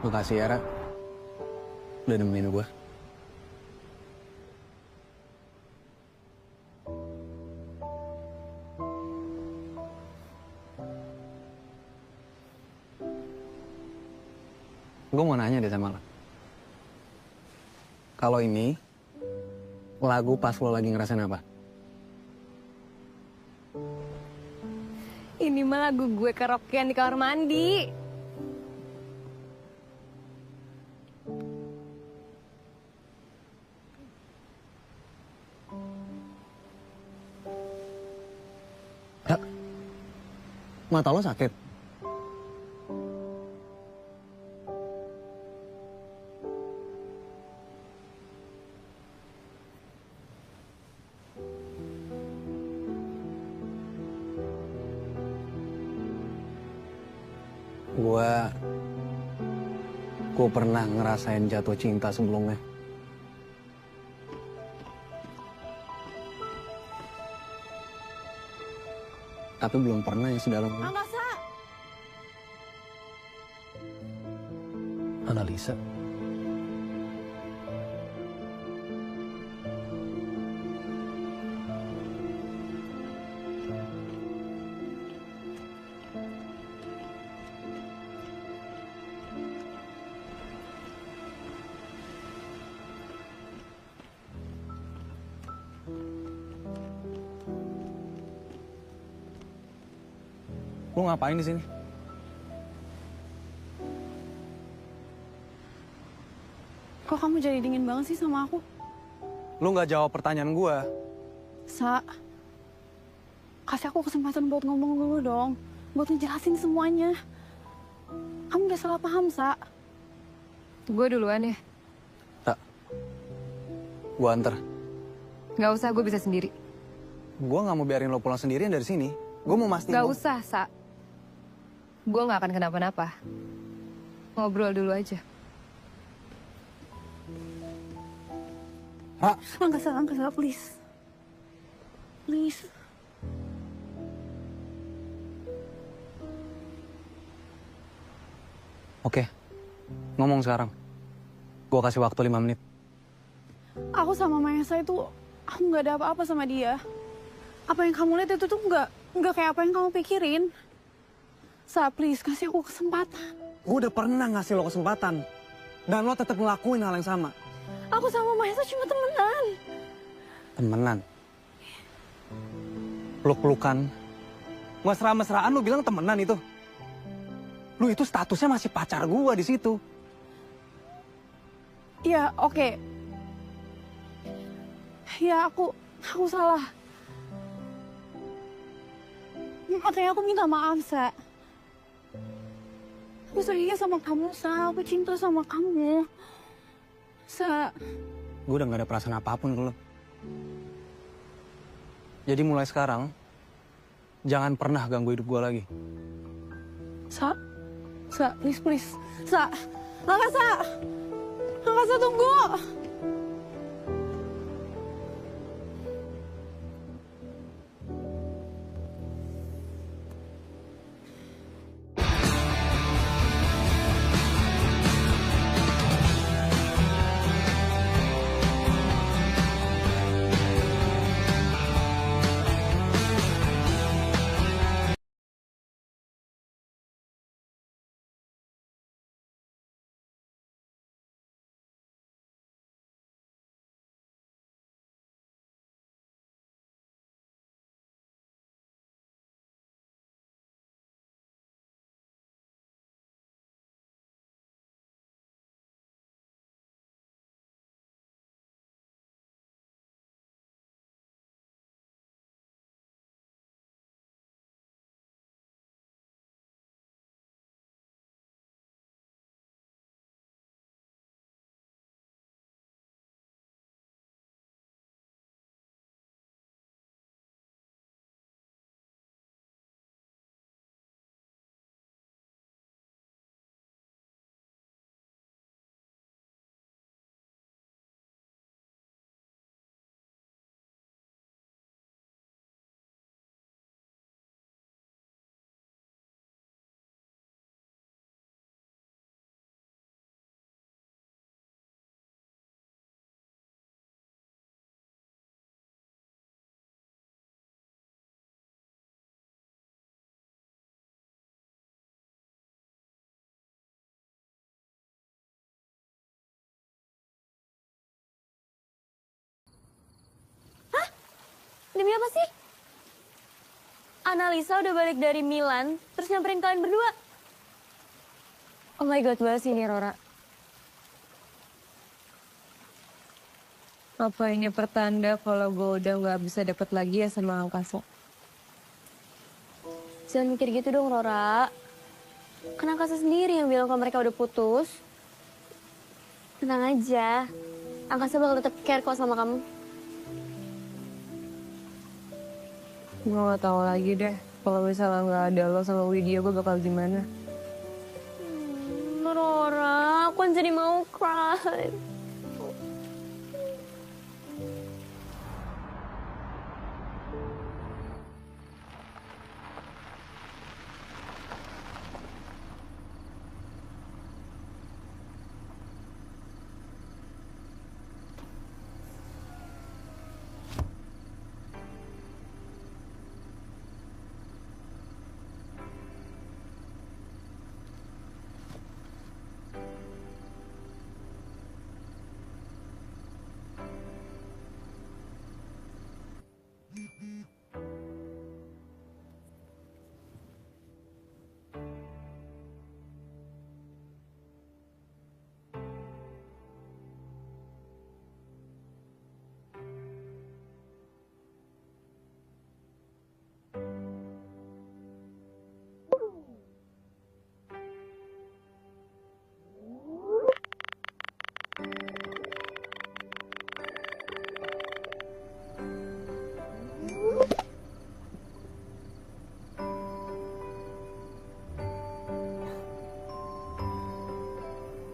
Makasih ya, Ra. Udah nemenin gue. Gue mau nanya deh sama lo. Kalau ini, lagu pas lo lagi ngerasain apa? Ini mah lagu gue karaokean di kamar mandi. Ya, mata lo sakit? Gue pernah ngerasain jatuh cinta sebelumnya. Tapi belum pernah yang sedalam ini. Angkasa! Analisa. Lu ngapain di sini? Kok kamu jadi dingin banget sih sama aku? Lu nggak jawab pertanyaan gue. Sa, kasih aku kesempatan buat ngomong dulu dong. Buat ngejelasin semuanya. Kamu udah salah paham, Sa. Gue duluan ya. Tak. Gue anter. Gak usah, gue bisa sendiri. Gue nggak mau biarin lo pulang sendirian dari sini. Gue mau mastiin. Gak usah, Sa. Gue gak akan kenapa-napa. Ngobrol dulu aja. Ra. Angkasa, please. Please. Oke. Ngomong sekarang. Gue kasih waktu 5 menit. Aku sama Mahesa itu, aku nggak ada apa-apa sama dia. Apa yang kamu lihat itu tuh nggak kayak apa yang kamu pikirin. Sa, please, kasih aku kesempatan. Gue udah pernah ngasih lo kesempatan. Dan lo tetap ngelakuin hal yang sama. Aku sama Mahesa cuma temenan. Temenan? Peluk-pelukan. Mesra-mesraan lo bilang temenan itu. Lu itu statusnya masih pacar gue di situ. Ya, oke. Ya, aku salah. Makanya aku minta maaf, Sa. Aku sayang sama kamu, Sa. Aku cinta sama kamu. Sa. Gue udah gak ada perasaan apapun ke lo. Jadi mulai sekarang, jangan pernah ganggu hidup gue lagi. Sa. Sa, please. Sa. Angkasa! Angkasa, tunggu! demi apa sih? Analisa udah balik dari Milan, terus nyamperin kalian berdua. Oh my god, banget sih ini Rora. Apa ini pertanda kalau gue udah nggak bisa deket lagi ya sama Angkasa? Jangan mikir gitu dong, Rora. Kan Angkasa sendiri yang bilang kalau mereka udah putus. Tenang aja. Angkasa bakal tetap care kok sama kamu. Gue nggak tahu lagi deh. Kalau misalnya nggak ada lo sama Widya, gue bakal gimana? Rora, aku jadi mau cry.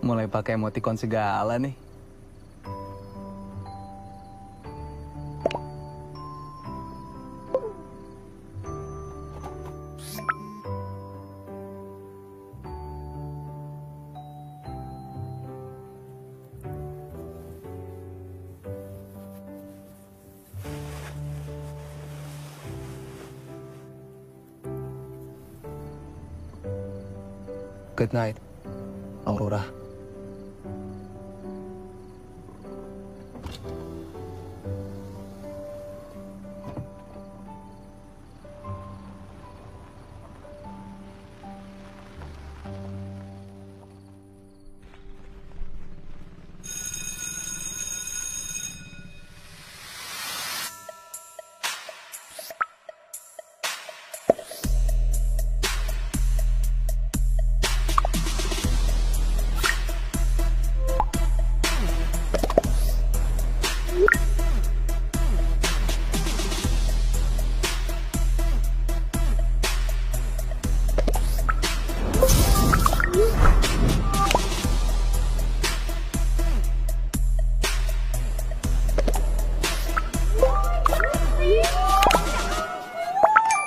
Mulai pakai emoticon segala nih. Good night, Aurora.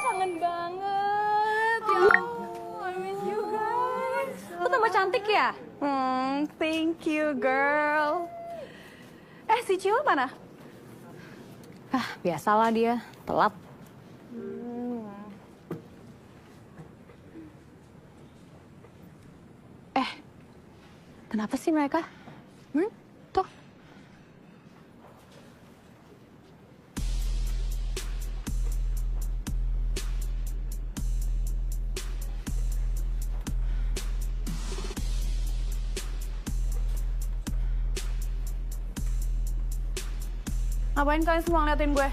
Kangen banget. Ya ampun, I miss you guys. Lo tambah cantik ya? Thank you, girl. Si Cila mana? Biasalah dia, telat. Kenapa sih mereka? Tuh. Ngapain kalian semua ngeliatin gue?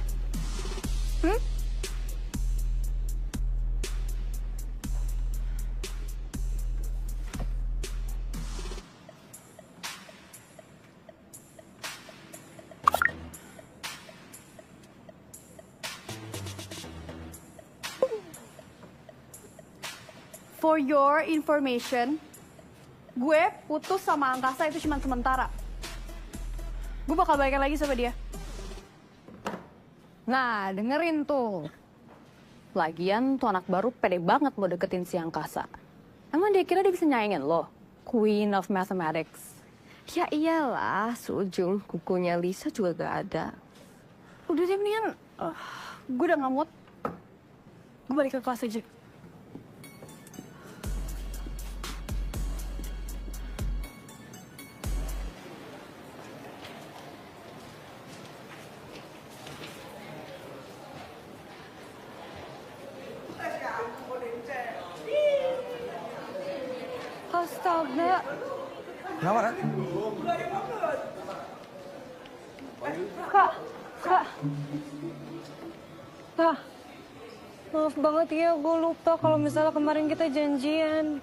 For your information, gue putus sama Angkasa itu cuma sementara. Gue bakal balikan lagi sama dia. Nah, dengerin tuh. Lagian tuh anak baru pede banget lo deketin si Angkasa. Emang dia kira dia bisa nyaingin lo? Queen of Mathematics. Ya iyalah, seujung kukunya Lisa juga gak ada. Udah deh mendingan, gue udah nggak mood. Gue balik ke kelas aja. Astaga. Kenapa, Ren? Kak. Kak. Maaf banget ya, gue lupa kalau misalnya kemarin kita janjian.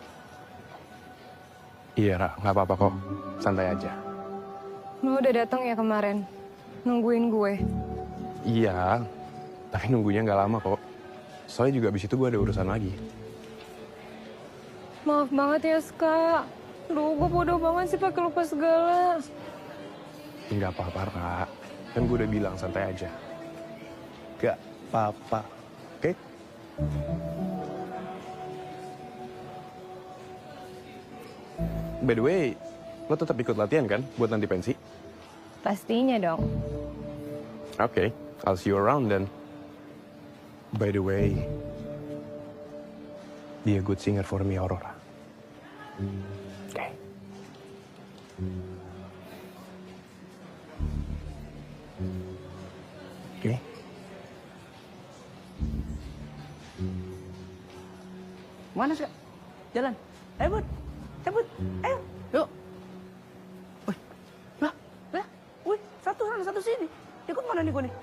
Iya, Ra, nggak apa-apa kok. Santai aja. Lo udah datang ya kemarin? Nungguin gue? Iya, tapi nunggunya nggak lama kok. Soalnya juga abis itu gue ada urusan lagi. Maaf banget ya, Ska. Duh, gue bodoh banget sih pakai lupa segala. Nggak apa-apa, Ra. Kan gue udah bilang santai aja. Gak apa-apa, oke? By the way, lo tetap ikut latihan kan buat nanti pensi? Pastinya dong. Oke, I'll see you around then. By the way, be a good singer for me, Aurora. Okay. Okay. Mana sih? Jalan. Ayo, Bud. Cabut. Ayo. Yuk. Wih. Lah. Wih, satu sana, satu sini. Ikut mana nih gue nih?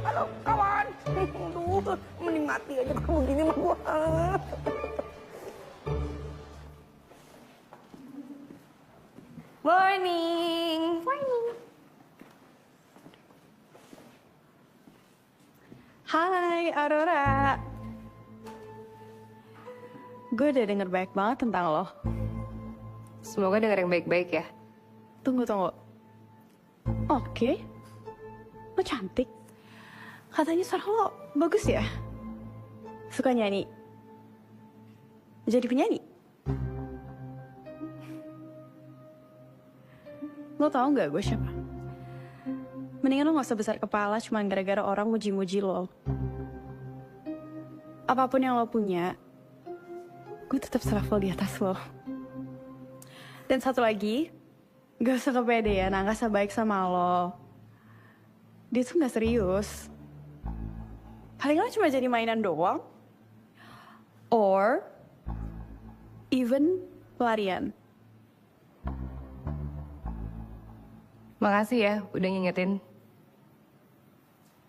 Halo, kawan. Aduh, mending mati aja kalau begini mah gua. Morning. Hai, Aurora. Gue udah denger baik banget tentang lo. Semoga denger yang baik-baik ya. Tunggu. Oke. Lo cantik. Katanya suara lo bagus ya? Suka nyanyi? Jadi penyanyi? Lo tau gak gue siapa? Mendingan lo gak usah besar kepala cuma gara-gara orang muji-muji lo. Apapun yang lo punya, gue tetap selevel di atas lo. Dan satu lagi, gak usah kepedean, Angkasa baik sama lo. Dia tuh gak serius. Paling lo cuma jadi mainan doang. Or, even pelarian. Makasih ya udah ngingetin.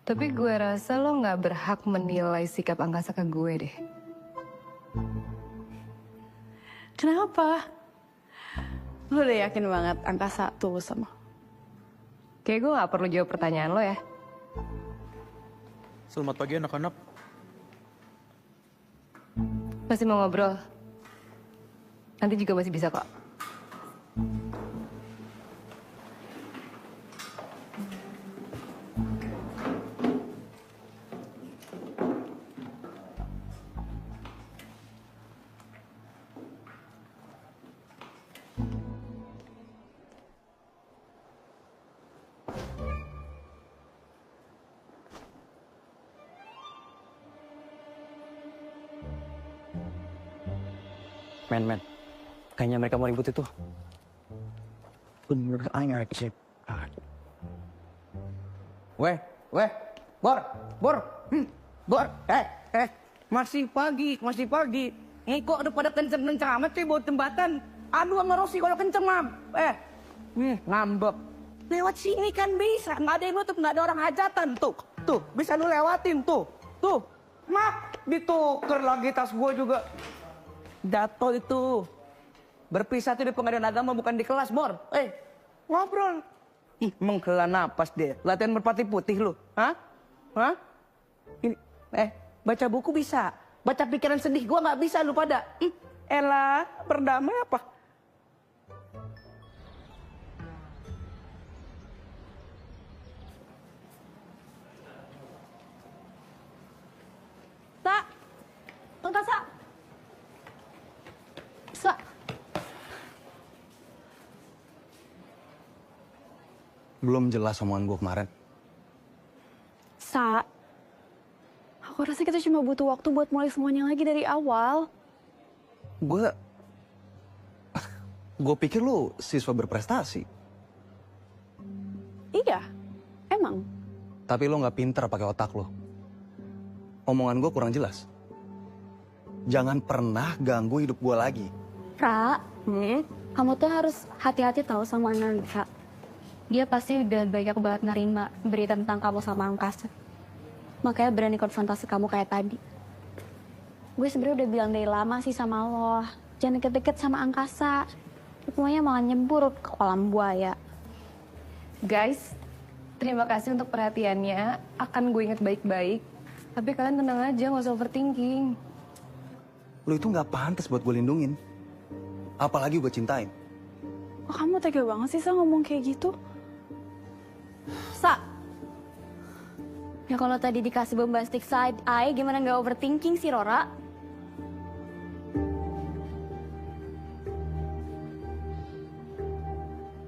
Tapi gue rasa lo gak berhak menilai sikap Angkasa ke gue deh. Kenapa? Lo udah yakin banget Angkasa tulus sama lo? Kayak gue gak perlu jawab pertanyaan lo ya. Selamat pagi anak-anak. Masih mau ngobrol? Nanti juga masih bisa kok. Men. Kayaknya mereka mau ribut itu. Bener aja cek. Weh. Bor. Masih pagi. Kok udah pada kenceng-kenceng amat sih bawa jembatan. Aduh sama Rosi kalau kenceng, Mam. Ngambek. Lewat sini kan bisa. Nggak ada yang nutup, nggak ada orang hajatan. Tuh. Bisa lu lewatin, tuh. Mak, dituker lagi tas gue juga. Jatuh itu. Berpisah tuh di pengadilan agama bukan di kelas, Bor. Ngobrol. Menghela napas dia. Latihan merpati putih lu. Hah? Ini, baca buku bisa. Baca pikiran sedih gua nggak bisa lu pada. Elah, berdamai apa? Sa! Angkasa! Sa! Belum jelas omongan gue kemarin. Sa! Aku rasa kita cuma butuh waktu buat mulai semuanya lagi dari awal. Gue pikir lu siswa berprestasi. Iya, emang. Tapi lo nggak pinter pakai otak lo. Omongan gue kurang jelas. Jangan pernah ganggu hidup gue lagi. Ra, kamu tuh harus hati-hati tahu sama Nanda. Dia pasti udah banyak banget nerima berita tentang kamu sama angkasa. Makanya berani konfrontasi kamu kayak tadi. Gue sebenarnya udah bilang dari lama sih sama lo, jangan deket-deket sama angkasa. Semuanya malah nyebur ke kolam buaya. Guys, terima kasih untuk perhatiannya. Akan gue inget baik-baik. Tapi kalian tenang aja, gak usah overthinking. Lu itu nggak pantas buat gue lindungin. Apalagi gue cintain. Kok kamu tega banget sih Sa ngomong kayak gitu? Sa, ya kalau tadi dikasih bombastic side eye, gimana nggak overthinking sih Rora?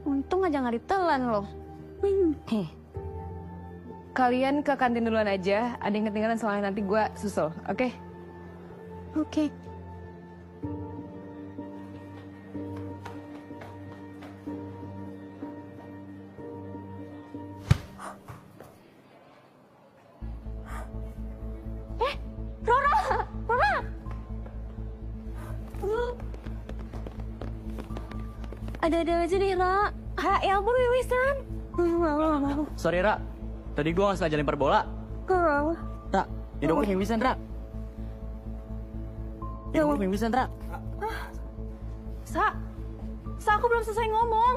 Untung aja nggak ditelan loh. Kalian ke kantin duluan aja. Ada yang ketinggalan soalnya nanti gue susul, oke? Oke. Ada-ada aja nih, Ra. Ya ampun, Wiwisan. Sorry, Ra. Tadi gua nggak sengaja lempar bola. Ra, hidupku pingsan, Ra. Hidupku pingsan, Ra. Sa, aku belum selesai ngomong.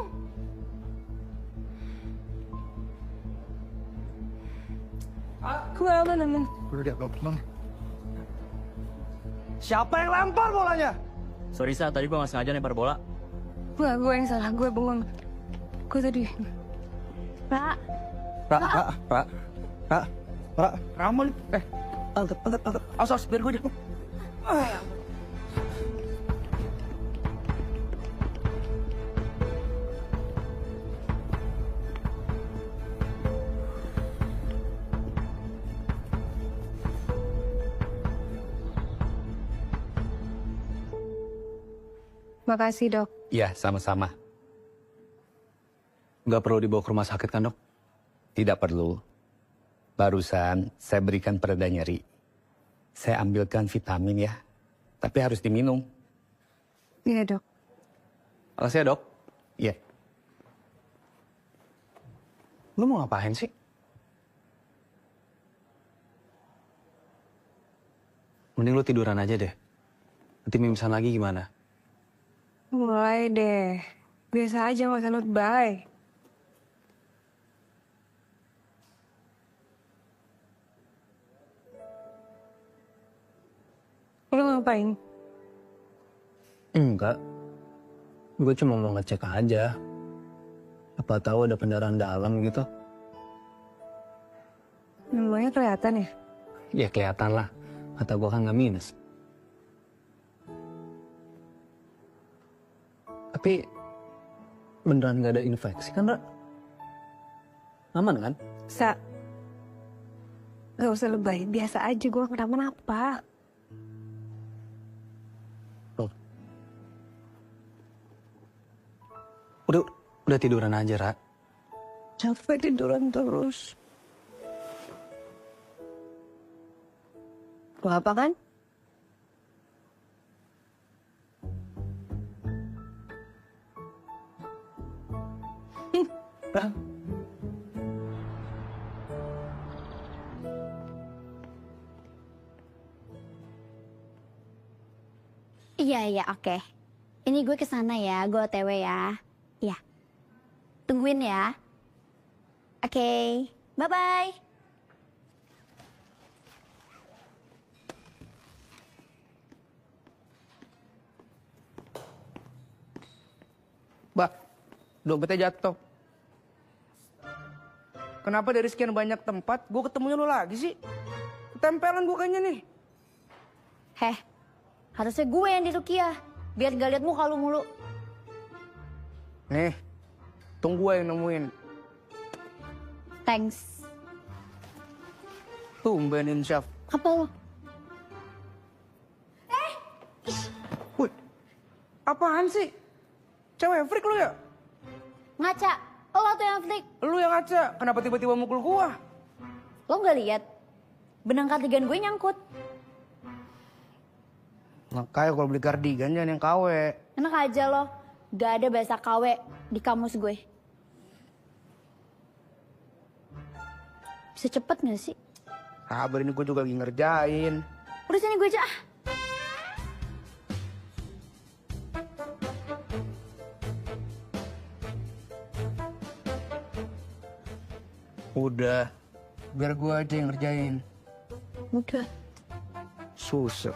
Kemana, Nemen? Siapa yang lempar bolanya? Sorry, Sa. Tadi gua nggak sengaja lempar bola. Wah, gue yang salah. Gue bengong. Gue tadi... Ra, Ra. Ramon, Angkat. awas biar gue deh. Makasih, Dok. Ya, sama-sama. Nggak perlu dibawa ke rumah sakit kan, Dok? Tidak perlu. Barusan saya berikan pereda nyeri. Saya ambilkan vitamin ya. Tapi harus diminum. Iya, Dok. Makasih ya, Dok. Iya. Lu mau ngapain sih? Mending lu tiduran aja deh. Nanti mimisan lagi gimana? Mulai deh. Biasa aja, gak usah lebay. Lu ngapain? Enggak. Gue cuma mau ngecek aja. Apa tahu ada pendarahan dalam gitu. Namanya kelihatan ya? Ya kelihatan lah. Kata gue kan nggak minus. Tapi beneran nggak ada infeksi kan, Ra? Aman kan? Sa, gak usah lebay. Biasa aja, gue kenapa-napa. Loh. Udah tiduran aja, Ra. Capek tiduran terus. Lo apa kan? Iya, oke. Ini gue kesana ya, gue OTW ya. Iya. Tungguin ya. Oke, bye-bye. Mbak, dompetnya jatuh. Kenapa dari sekian banyak tempat, gue ketemunya lo lagi sih? Ketempelan gue kayaknya nih. Heh, harusnya gue yang di Rukiah. Biar gak liat muka lu mulu. Nih, tunggu gue yang nemuin. Thanks. Tumbenin, Syaf. Apa lo? Wih, apaan sih? Cewek freak lu ya? Ngaca, lo tuh yang flik. Lu yang ngaca, kenapa tiba-tiba mukul gua? Lo gak lihat? Benang kardigan gue nyangkut. Makanya kalau beli kardigan jangan yang KW. Enak aja loh, gak ada bahasa KW di kamus gue. Bisa cepet gak sih? Sabar, ini gue juga lagi ngerjain. Udah sini gue aja ah. Udah, biar gue aja yang ngerjain. Udah. Susah.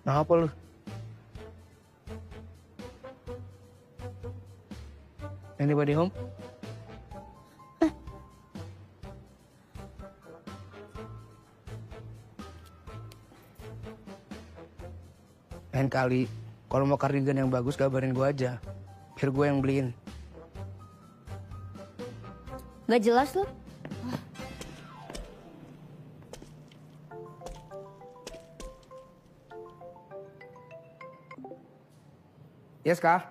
Nah, apa lu? Anybody home? Lain kali, kalau mau kardigan yang bagus kabarin gue aja. Biar gue yang beliin. Gak jelas loh. Yes, Kak?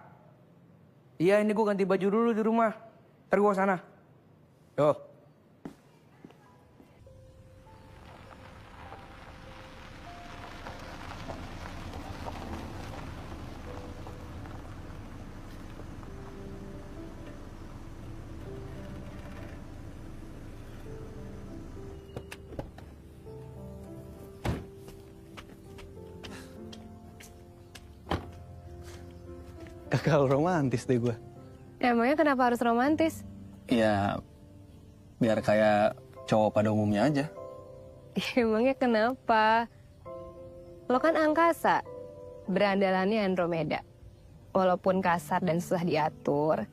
Iya, ini gue ganti baju dulu di rumah. Ntar gue kesana. Yo. Gagal romantis deh gue. Emangnya kenapa harus romantis? Ya, biar kayak cowok pada umumnya aja. Emangnya kenapa? Lo kan angkasa, berandalannya Andromeda. Walaupun kasar dan susah diatur,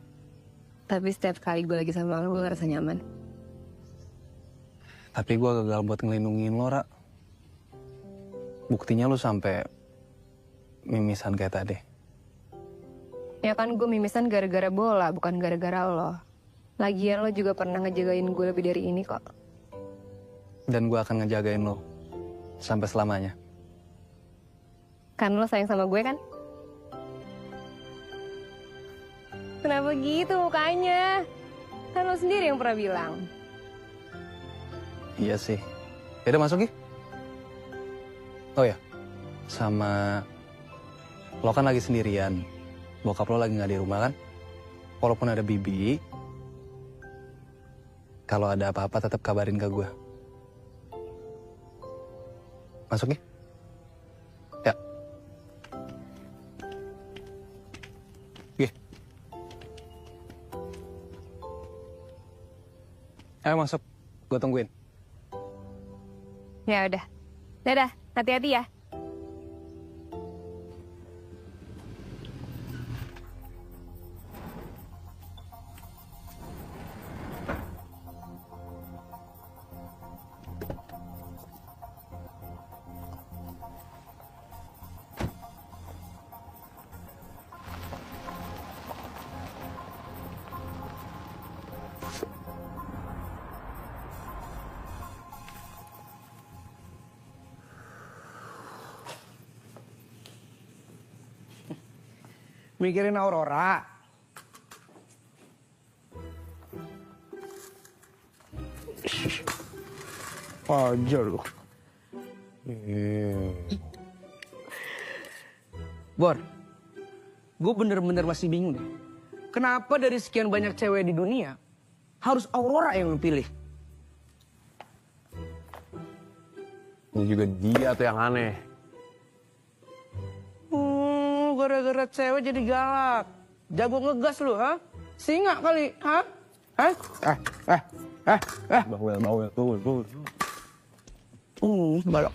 tapi setiap kali gue lagi sama lo, gue ngerasa nyaman. Tapi gue gagal buat ngelindungin lo, Ra. Buktinya lo sampai mimisan kayak tadi. Ya kan gue mimisan gara-gara bola, bukan gara-gara lo. Lagian lo juga pernah ngejagain gue lebih dari ini kok. Dan gue akan ngejagain lo sampai selamanya. Kan lo sayang sama gue kan? Kenapa gitu mukanya? Kan lo sendiri yang pernah bilang. Iya sih. Yaudah masuk ya. Oh ya, sama lo kan lagi sendirian. Bokap lo lagi nggak di rumah kan? Walaupun ada Bibi, kalau ada apa-apa tetap kabarin ke gue. Masuk ya? Ya. Oke. Ayo masuk, gue tungguin. Ya udah. Dadah, hati-hati ya. Mikirin Aurora. Ajar lu. Bor, gue bener-bener masih bingung deh. Kenapa dari sekian banyak cewek di dunia, harus Aurora yang lu pilih? Ini juga dia tuh yang aneh. Gara-gara cewek jadi galak. Jago ngegas lu, ha? Singa kali, ha? Hah? Bawel. Balok.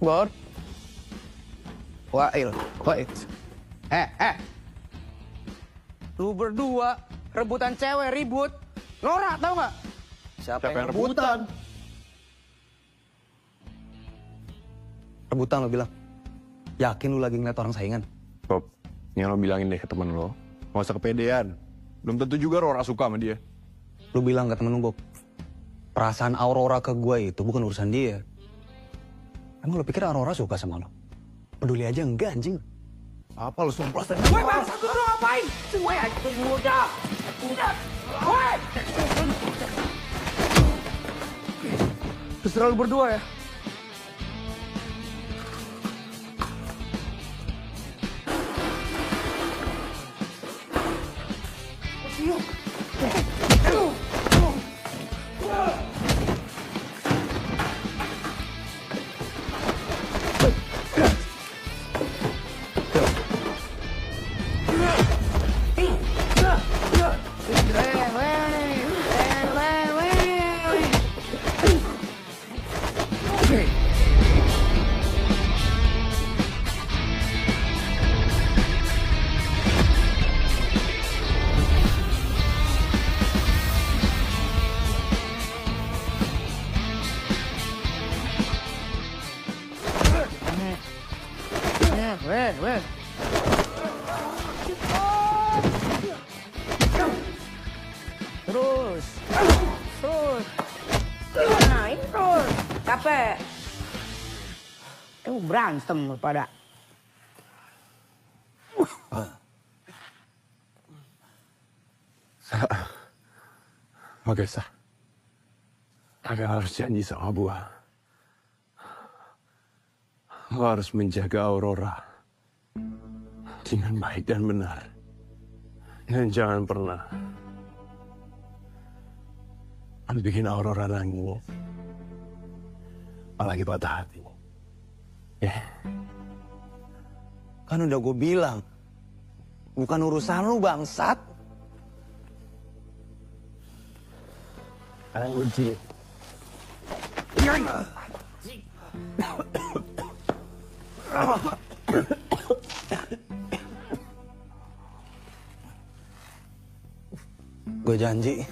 Bor. Wail. Lu berdua rebutan cewek ribut. Norak tau nggak? Siapa yang rebutan? Rebutan lo bilang. Yakin lu lagi ngeliat orang saingan? Bob, yang lo bilangin deh ke temen lo. Gak usah kepedean. Belum tentu juga Rora suka sama dia. Lu bilang ke temen lu, Bob. Perasaan Aurora ke gue itu bukan urusan dia. Emang lo pikir Aurora suka sama lo? Peduli aja enggak, anjing. Apa lu sumpah? Woi bangsa tuh lu ngapain? Woi anjing muda. Woi. Terserah lu berdua ya. Terus. Nah, ini terus. Capek. Berantem pada. Oke, Sa. Agak harus janji sama gua. Lo harus menjaga Aurora dengan baik dan benar. Dan jangan pernah bikin Aurora nangis. Apalagi patah hati. Ya. Kan udah gue bilang, bukan urusan lu bangsat. Kalian kunci. Gue janji,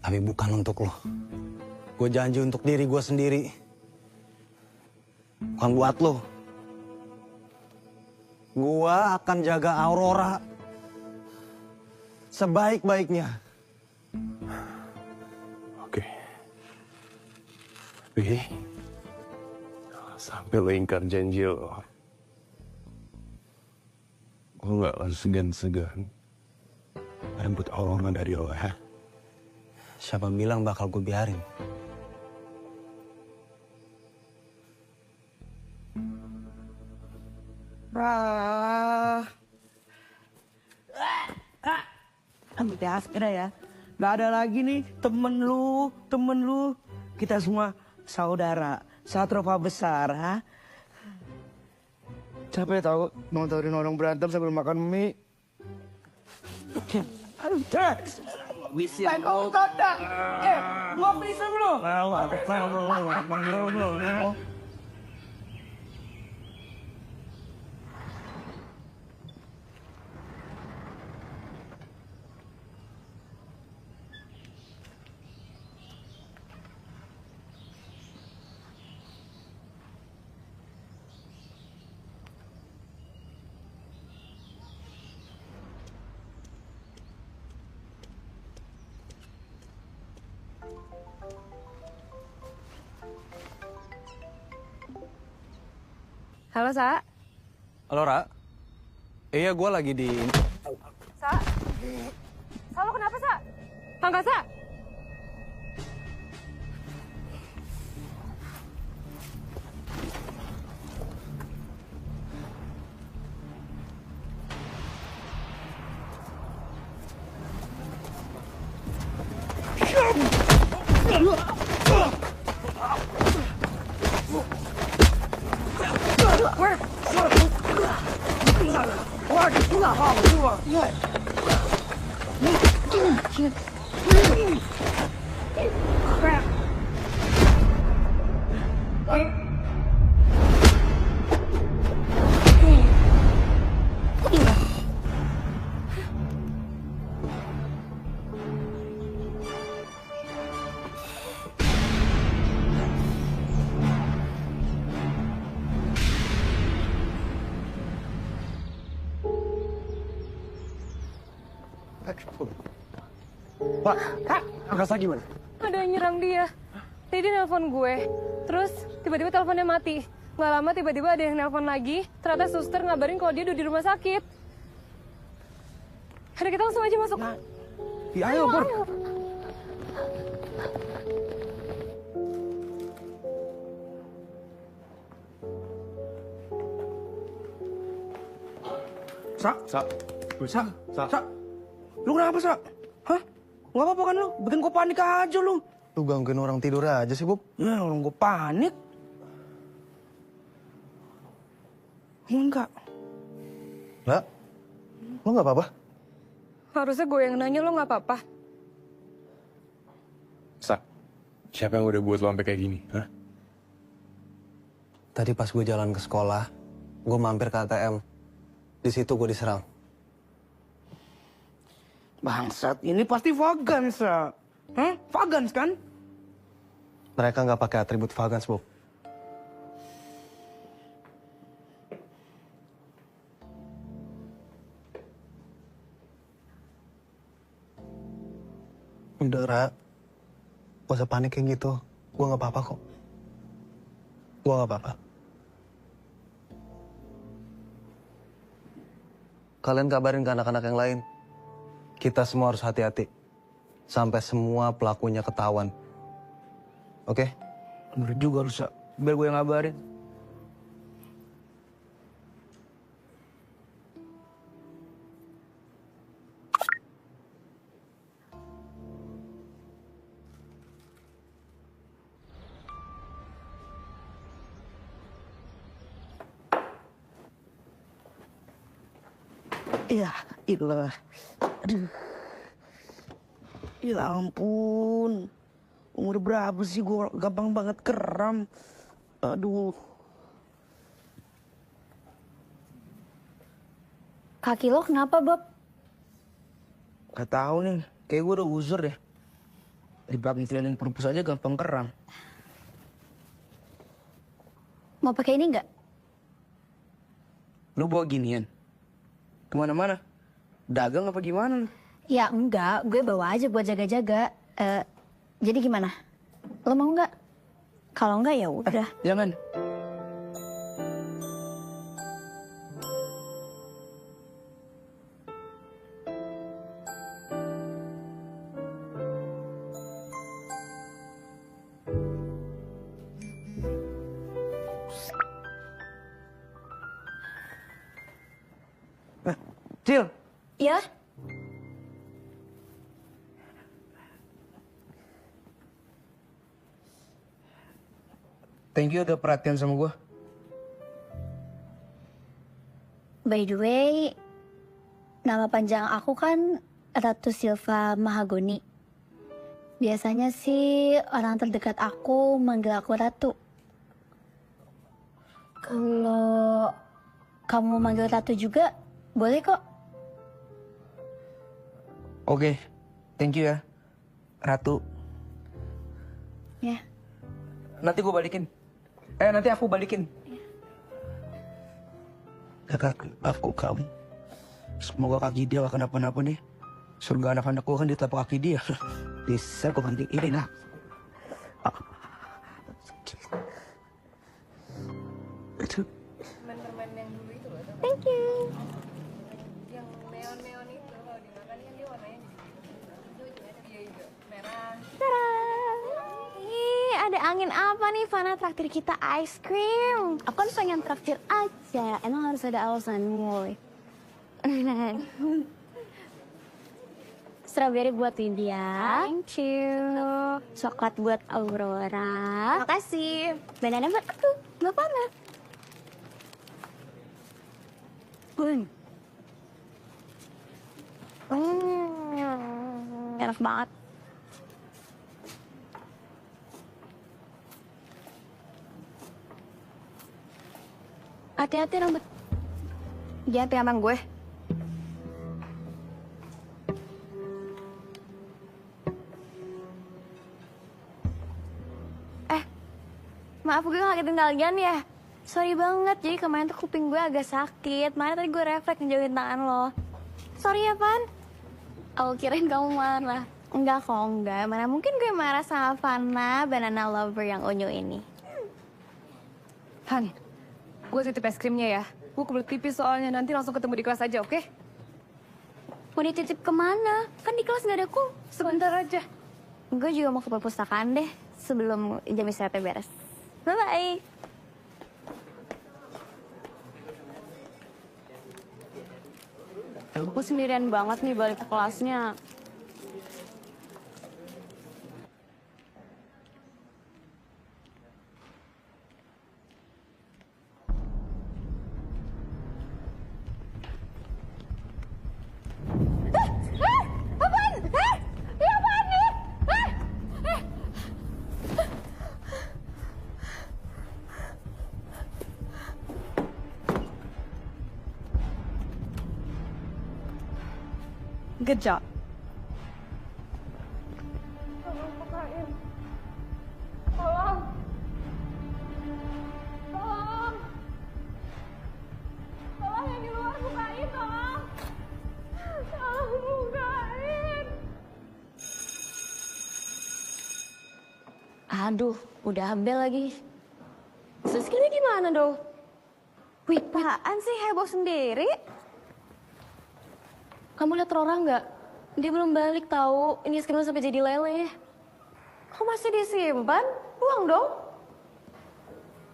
tapi bukan untuk lo. Gue janji untuk diri gue sendiri, bukan buat lo. Gue akan jaga Aurora sebaik-baiknya. Oke. Tapi sampai lo ingkar janji lo, gue gak akan segan-segan rebut Aurora dari lo, ya. Siapa bilang bakal gue biarin? Udah akhirnya ya. Gak ada lagi nih temen lu. Kita semua saudara. Satrova besar, ha? Capek tau nontonin orang berantem sambil makan mie. Aduh, Tex. Saya kau tanda. Gua bisa belum? Halo, Sa. Halo, Ra. Iya, gue lagi di... Sa? Sa, lo kenapa, Sa? Angga, Sa? Pak, Angkasa gimana? Ada yang nyerang dia. Tadi dia nelpon gue. Terus tiba-tiba teleponnya mati. Gak lama tiba-tiba ada yang nelpon lagi. Ternyata suster ngabarin kalau dia udah di rumah sakit. Ada kita langsung aja masuk. Ya, ayo, Bur. Sa, Sa, Sa, Sa. Lu kenapa, Sa? Hah? Gak apa-apa kan lu? Bikin gue panik aja lu. Lu gangguin orang tidur aja sih, Bob. Ya, orang gue panik. Enggak. Lah, lu nggak apa-apa? Harusnya gue yang nanya, lo gak apa-apa. Sa, siapa yang udah buat lo sampai kayak gini? Hah? Tadi pas gue jalan ke sekolah, gue mampir ke ATM. Di situ gue diserang. Bangsat, ini pasti Vagans, Sa. Hah? Vagans kan? Mereka nggak pakai atribut Vagans, Bob. Udah, Ra. Gak usah panik kayak gitu. Gue nggak apa-apa kok. Gue nggak apa-apa. Kalian kabarin ke anak-anak yang lain. Kita semua harus hati-hati. Sampai semua pelakunya ketahuan. Oke? Bener juga lu, Sa. Biar gue yang ngabarin. Ya, ilah. Aduh. Ya ampun. Umur berapa sih gue gampang banget kram. Aduh. Kaki lo kenapa, Bob? Gak tahu nih. Kayak gue udah uzur deh. Di belakang training perpus aja gampang kram. Mau pakai ini nggak? Lu bawa ginian? Kemana-mana? Dagang apa gimana? Ya enggak, gue bawa aja buat jaga-jaga. Jadi gimana? Lo mau nggak? Kalau nggak ya udah. Jangan. Cil. Ya? Thank you udah perhatian sama gue. By the way, nama panjang aku kan Ratu Silva Mahagoni. Biasanya sih orang terdekat aku manggil aku Ratu. Kalau kamu manggil Ratu juga, boleh kok. Oke, thank you ya, Ratu. Ya. Nanti gue balikin. Nanti aku balikin. Kakak, aku kamu. Semoga kaki dia gak kenapa-napa nih. Surga anak-anakku kan di telapak kaki dia. Bisa aku ganti ini nah. Itu. Thank you. Yang neon-neon itu kalau dimakan kan dia warnanya hijau, merah. Ih, ada angin apa nih? Fana traktir kita ice cream. Aku kan pengen traktir aja. Emang harus ada alasan, boy. Strawberry buat Lydia. Thank you. Coklat buat Aurora. Makasih. Banana buat aku. Gak apa-apa. Enak banget. Hati-hati rambut. Jangan pegangan gue. Maaf gue ngagetin kalian ya. Sorry banget, jadi kemarin tuh kuping gue agak sakit. Makanya tadi gue refleks ngejauhin tangan lo. Sorry ya, Pan. Aku kirain kamu marah. Enggak kok, enggak. Mana mungkin gue marah sama Fana, banana lover yang unyu ini. Han, Gue titip es krimnya ya. Gue kebelet pipis soalnya, nanti langsung ketemu di kelas aja, oke? Mau dititip kemana? Kan di kelas gak ada aku. Sebentar aja. Gue juga mau ke perpustakaan deh sebelum jam istirahatnya beres. Bye-bye. Aku sendirian banget nih balik ke kelasnya. Good job. Aduh, udah bel lagi. Terus ini gimana dong? Wih, apaan sih heboh sendiri? Kamu lihat Rora nggak? Dia belum balik tahu. Ini skripnya sampai jadi lele. Kok masih disimpan? Buang dong.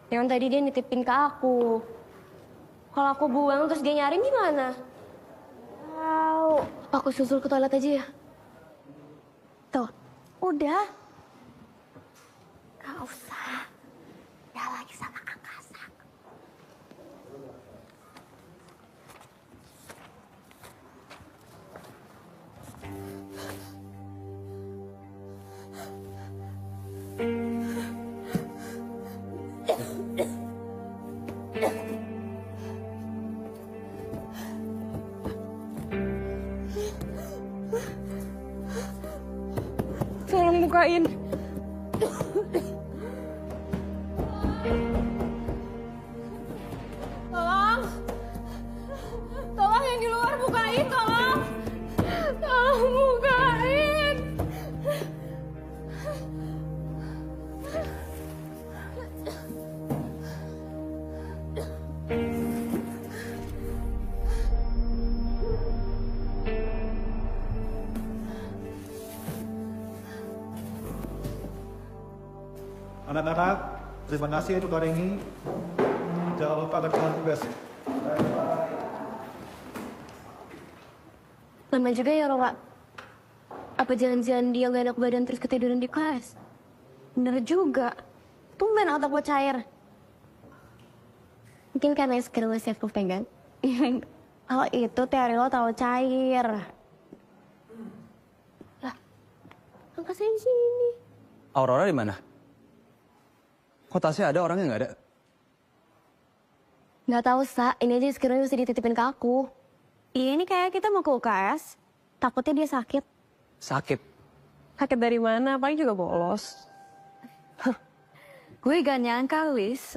Yang tadi dia nitipin ke aku. Kalau aku buang terus dia nyariin gimana? Tahu. Aku susul ke toilet aja ya. Tuh, udah. Gak usah. Dia lagi sama angkasa. Tolong bukain. Tolong. Tolong yang di luar bukain, tolong. Tolong bukain. Anak-anak, terima kasih untuk hari ini. Jangan lupa kerjakan tugas. Lama juga ya, Rora. Apa jangan-jangan dia gak enak badan terus ketiduran di kelas? Bener juga. Tumben otak gue cair. Mungkin karena skill lo siap pegang. Kalau itu teori lo tahu cair. Angkasa di sini. Aurora di mana? Kok tasnya ada, orangnya nggak ada? Nggak tahu, Sa. Ini aja skillnya mesti dititipin ke aku. Iya, ini kayak kita mau ke UKS. Takutnya dia sakit. Sakit. Sakit dari mana? Paling juga bolos. Gue gak nyangka, Lis.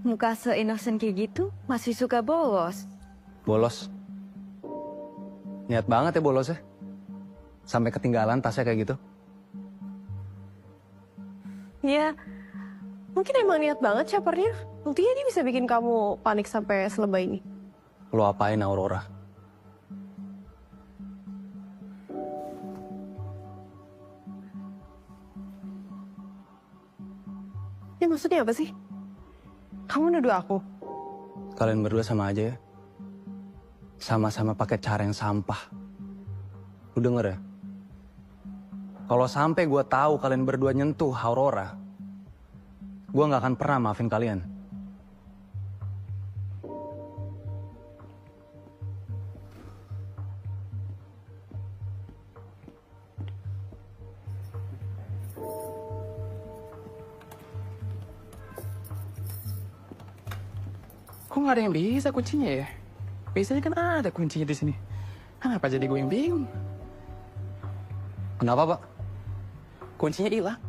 Muka se-innocent kayak gitu, masih suka bolos. Bolos. Niat banget ya bolosnya. Sampai ketinggalan tasnya kayak gitu. Ya, mungkin emang niat banget capernya. Buktinya dia bisa bikin kamu panik sampai selebay ini. Lo apain, Aurora? Ya maksudnya apa sih? Kamu nuduh aku? Kalian berdua sama aja ya. Sama-sama pakai cara yang sampah. Lu denger ya? Kalau sampai gue tahu kalian berdua nyentuh Aurora, gue nggak akan pernah maafin kalian. Kok nggak ada yang bisa kuncinya ya? Biasanya kan ada kuncinya di sini. Kenapa jadi gue yang bingung? Kenapa, Pak? Kuncinya hilang.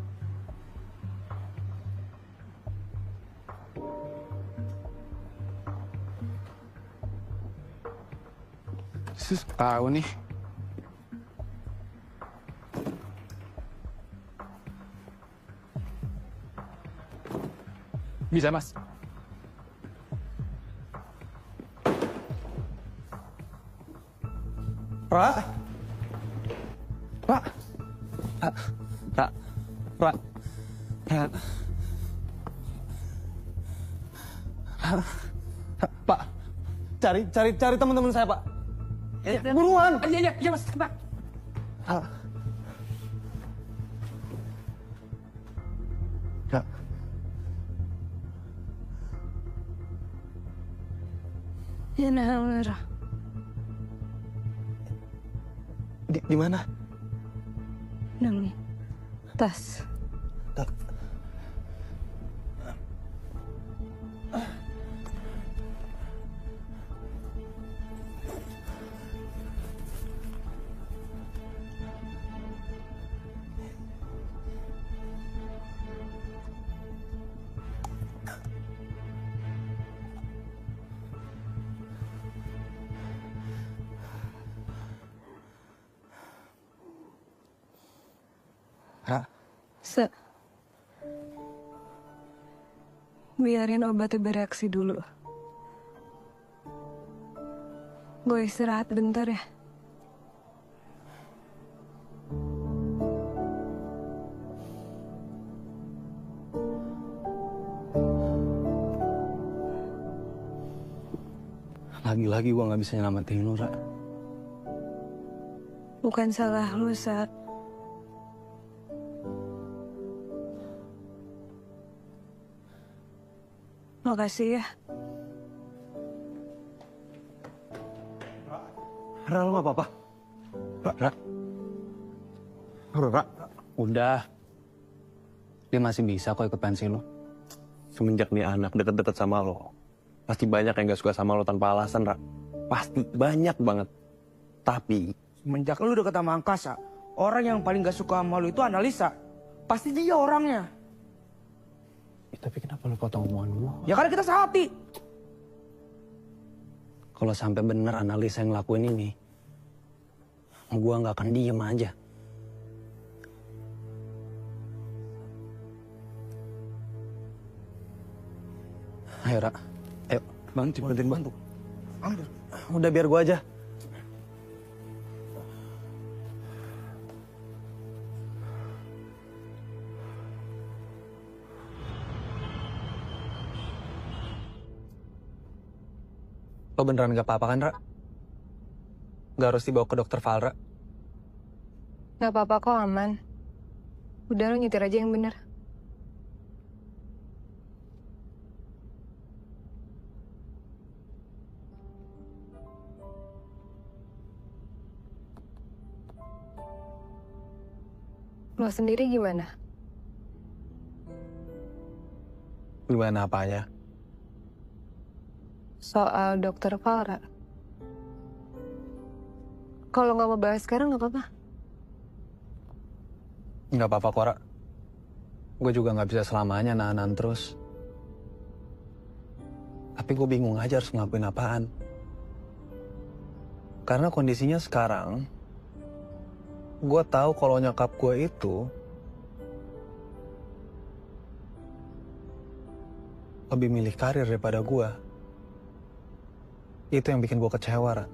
Sus, tahu nih. Bisa, Mas. Ra? Ra? Ra? Ra? Ra? Ra? Ra? Pak, cari teman-teman saya, Pak. Buruan. Iya, Mas. Pak. Ra? Ra? Ya, nah. Di mana? Nang, tas. Ra? Biarin obatnya bereaksi dulu. Gue istirahat bentar ya. Lagi-lagi gue gak bisa nyelamatin lu, Ra. Bukan salah lu, Sa. Makasih ya. Ra, lu gak apa-apa? Ra? Ra? Udah. Dia masih bisa kok ikut pensi lu. Semenjak nih anak deket-deket sama lo, pasti banyak yang gak suka sama lo tanpa alasan, Ra. Pasti banyak banget. Tapi Semenjak lu deket sama Angkasa, orang yang paling gak suka sama lu itu Analisa. Pasti dia orangnya. Tapi kenapa lu potong omongan gua? Ya karena kita sehati. Kalau sampai bener analisa yang ngelakuin ini, gua nggak akan diem aja. Ayo, Ra. Ayo, bantuin bantu. Udah biar gua aja. Lo beneran gak apa-apa kan, Ra? Gak harus dibawa ke dokter Valra? Gak apa-apa kok, aman. Udah, lo nyetir aja yang bener. Lo sendiri gimana? Gimana apanya? Soal dokter Valra. Kalau nggak mau bahas sekarang nggak apa-apa. Nggak apa-apa kok, Ra. Gue juga nggak bisa selamanya nahan terus. Tapi gue bingung aja harus ngelakuin apaan. Karena kondisinya sekarang, gue tahu kalau nyokap gue itu lebih milih karir daripada gue. Itu yang bikin gue kecewa, Ra.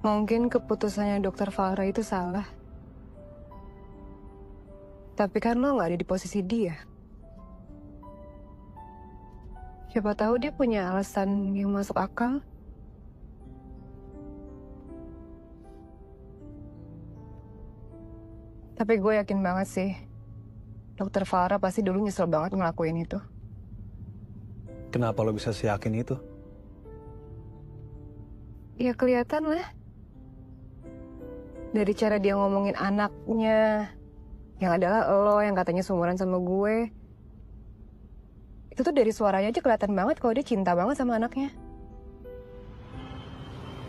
Mungkin keputusannya dokter Valra itu salah. Tapi kan lo nggak ada di posisi dia. Siapa tahu dia punya alasan yang masuk akal. Tapi gue yakin banget sih, dokter Valra pasti dulu nyesel banget ngelakuin itu. Kenapa lo bisa seyakin itu? Ya kelihatan lah. Dari cara dia ngomongin anaknya, yang adalah lo yang katanya seumuran sama gue. Itu tuh dari suaranya aja kelihatan banget kalau dia cinta banget sama anaknya.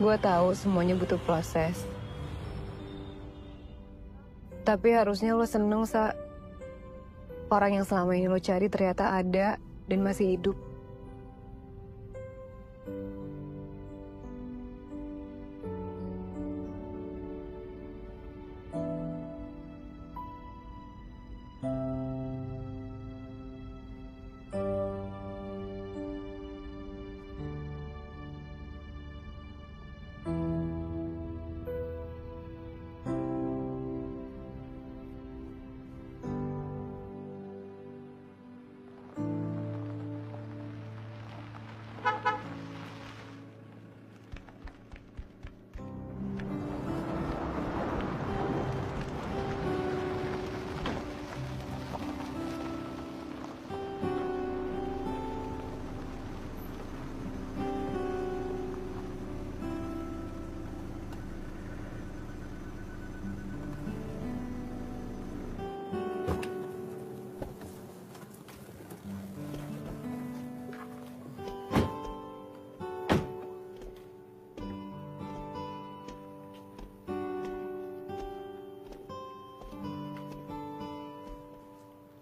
Gue tahu semuanya butuh proses. Tapi harusnya lo seneng, Sa. Orang yang selama ini lo cari ternyata ada dan masih hidup.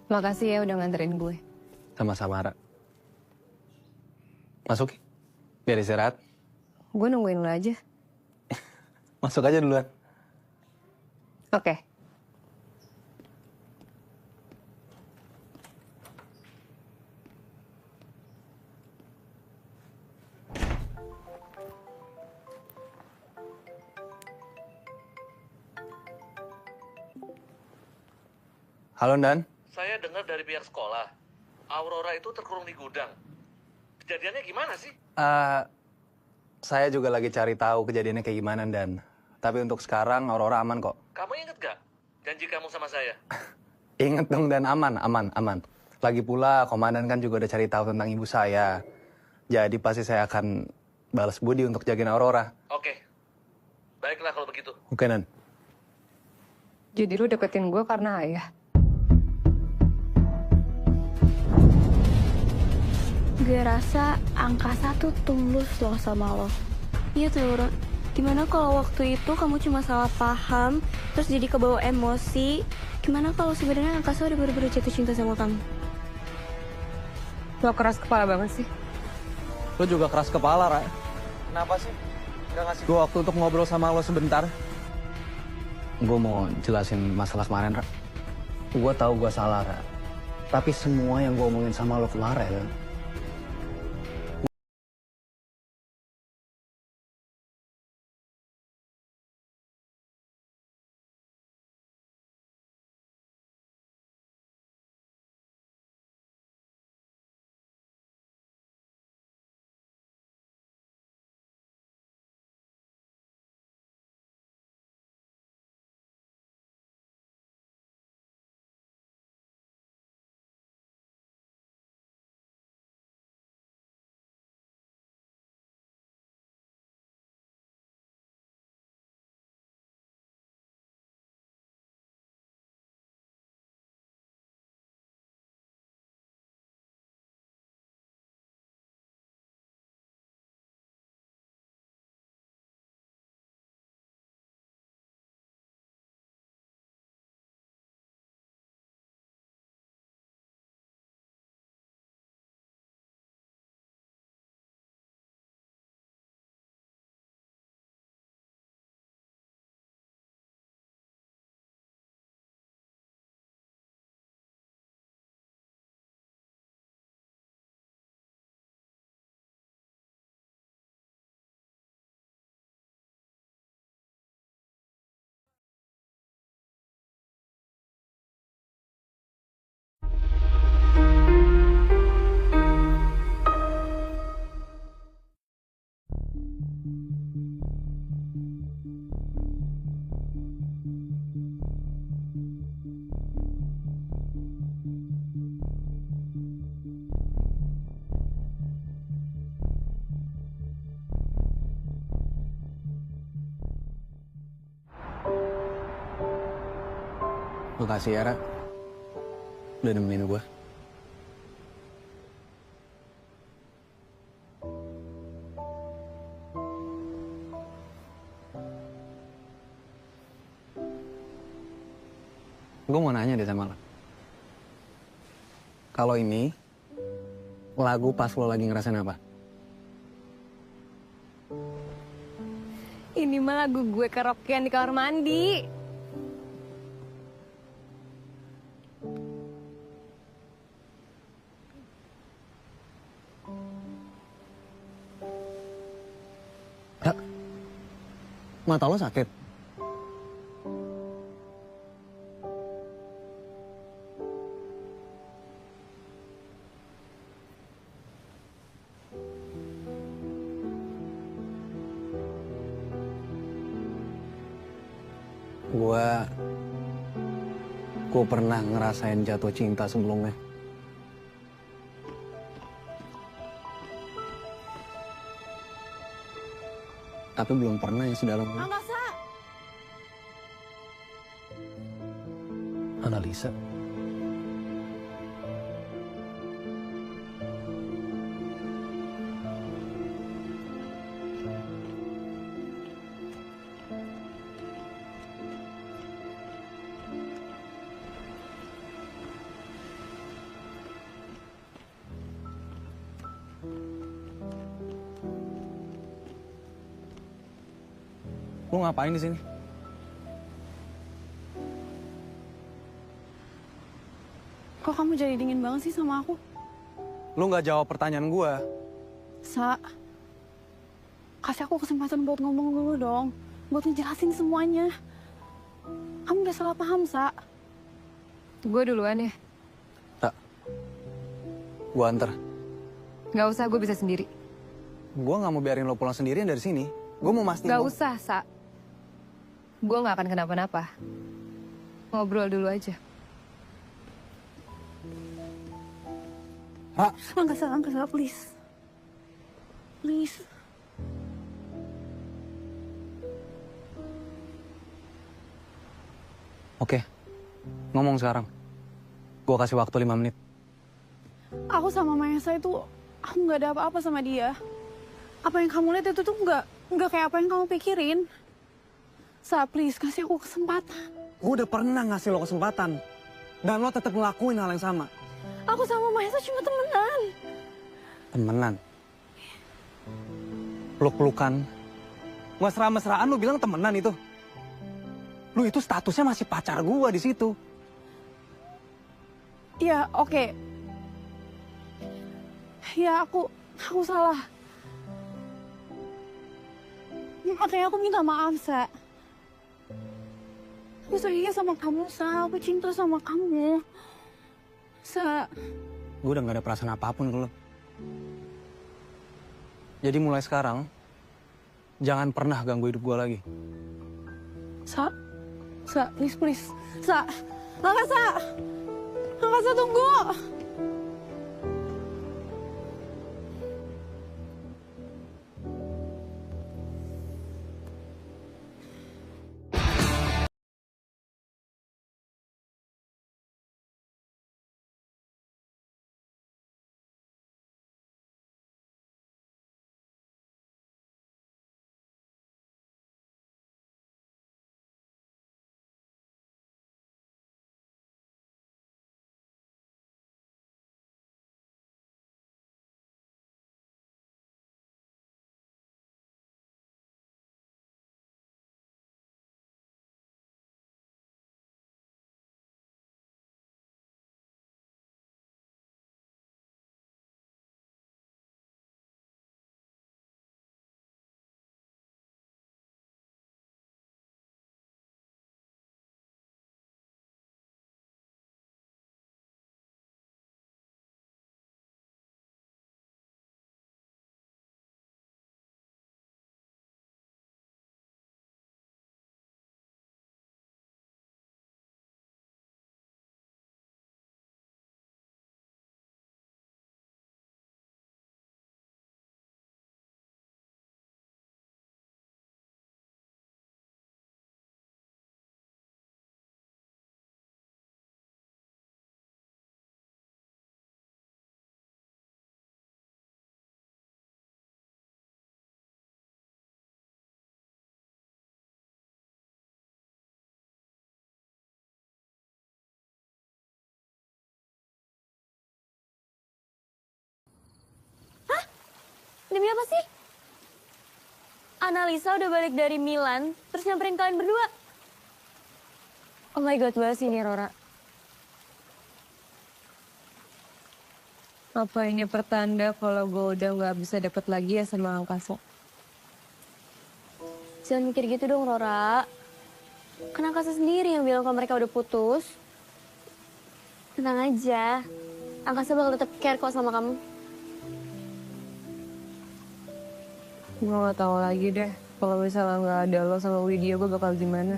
Makasih ya udah nganterin gue. Sama-sama, Ra. Masuk, biar istirahat. Gue nungguin lo aja. Masuk aja duluan. Oke. Halo, Dan. Saya dengar dari pihak sekolah, Aurora itu terkurung di gudang. Kejadiannya gimana sih? Saya juga lagi cari tahu kejadiannya kayak gimana, Dan. Tapi untuk sekarang Aurora aman kok. Kamu inget gak janji kamu sama saya? Ingat dong, Dan. Aman. Lagi pula, komandan kan juga udah cari tahu tentang ibu saya. Jadi pasti saya akan balas budi untuk jagain Aurora. Oke. Baiklah kalau begitu. Oke, Dan. Jadi lu deketin gue karena ayah? Gue rasa angkasa tuh tulus loh sama lo. Iya tuh, Ron. Gimana kalau waktu itu kamu cuma salah paham, terus jadi kebawa emosi? Gimana kalau sebenarnya angkasa udah bener-bener jatuh cinta sama kamu? Lo keras kepala banget sih. Lo juga keras kepala, Ra. Kenapa sih? Gak ngasih gue waktu untuk ngobrol sama lo sebentar? Gue mau jelasin masalah kemarin, Ra. Gue tahu gue salah, Ra. Tapi semua yang gue omongin sama lo kemarin, makasih ya, Ra. Udah nemenin gue. Gue mau nanya deh sama lo. Kalau ini, lagu pas lo lagi ngerasain apa? Ini mah lagu gue karaokean di kamar mandi. Mata lo sakit? Gue pernah ngerasain jatuh cinta sebelumnya. Tapi belum pernah yang sedalam ini. Angkasa! Analisa. Lu ngapain di sini? Kok kamu jadi dingin banget sih sama aku? Lu nggak jawab pertanyaan gua. Sa, kasih aku kesempatan buat ngomong dulu dong. Buat ngejelasin semuanya. Kamu udah salah paham, Sa. Gue duluan ya. Tak. Gua anter. Gak usah, gue bisa sendiri. Gua nggak mau biarin lo pulang sendirian dari sini. Gua mau mastiin. Gak usah, Sa. Gue gak akan kenapa-napa. Ngobrol dulu aja. Angga, Sa, please. Please. Oke. Ngomong sekarang. Gua kasih waktu 5 menit. Aku sama Mahesa itu, aku nggak ada apa-apa sama dia. Apa yang kamu lihat itu tuh nggak kayak apa yang kamu pikirin. Sa, please kasih aku kesempatan. Gue udah pernah ngasih lo kesempatan. Dan lo tetap ngelakuin hal yang sama. Aku sama Mahesa cuma temenan. Temenan? Peluk-pelukan. Mesra-mesraan lo bilang temenan itu. Lo itu statusnya masih pacar gue di situ. Ya, oke. Ya, aku salah. Makanya aku minta maaf, Sa. Aku sayang sama kamu, Sa. Aku cinta sama kamu. Sa. Gue udah gak ada perasaan apapun ke lo. Jadi mulai sekarang, jangan pernah ganggu hidup gue lagi. Sa, please. Sa, Angga, tunggu. Demi apa sih? Analisa udah balik dari Milan, terus nyamperin kalian berdua. Oh my god, bahas ini Rora. Apa ini pertanda kalau gue udah gak bisa dapet lagi ya sama Angkasa? Jangan mikir gitu dong Rora. Kan Angkasa sendiri yang bilang kalau mereka udah putus. Tenang aja. Angkasa bakal tetap care kok sama kamu. Gue gak tahu lagi deh. Kalau misalnya gak ada lo sama Widya, gue bakal gimana?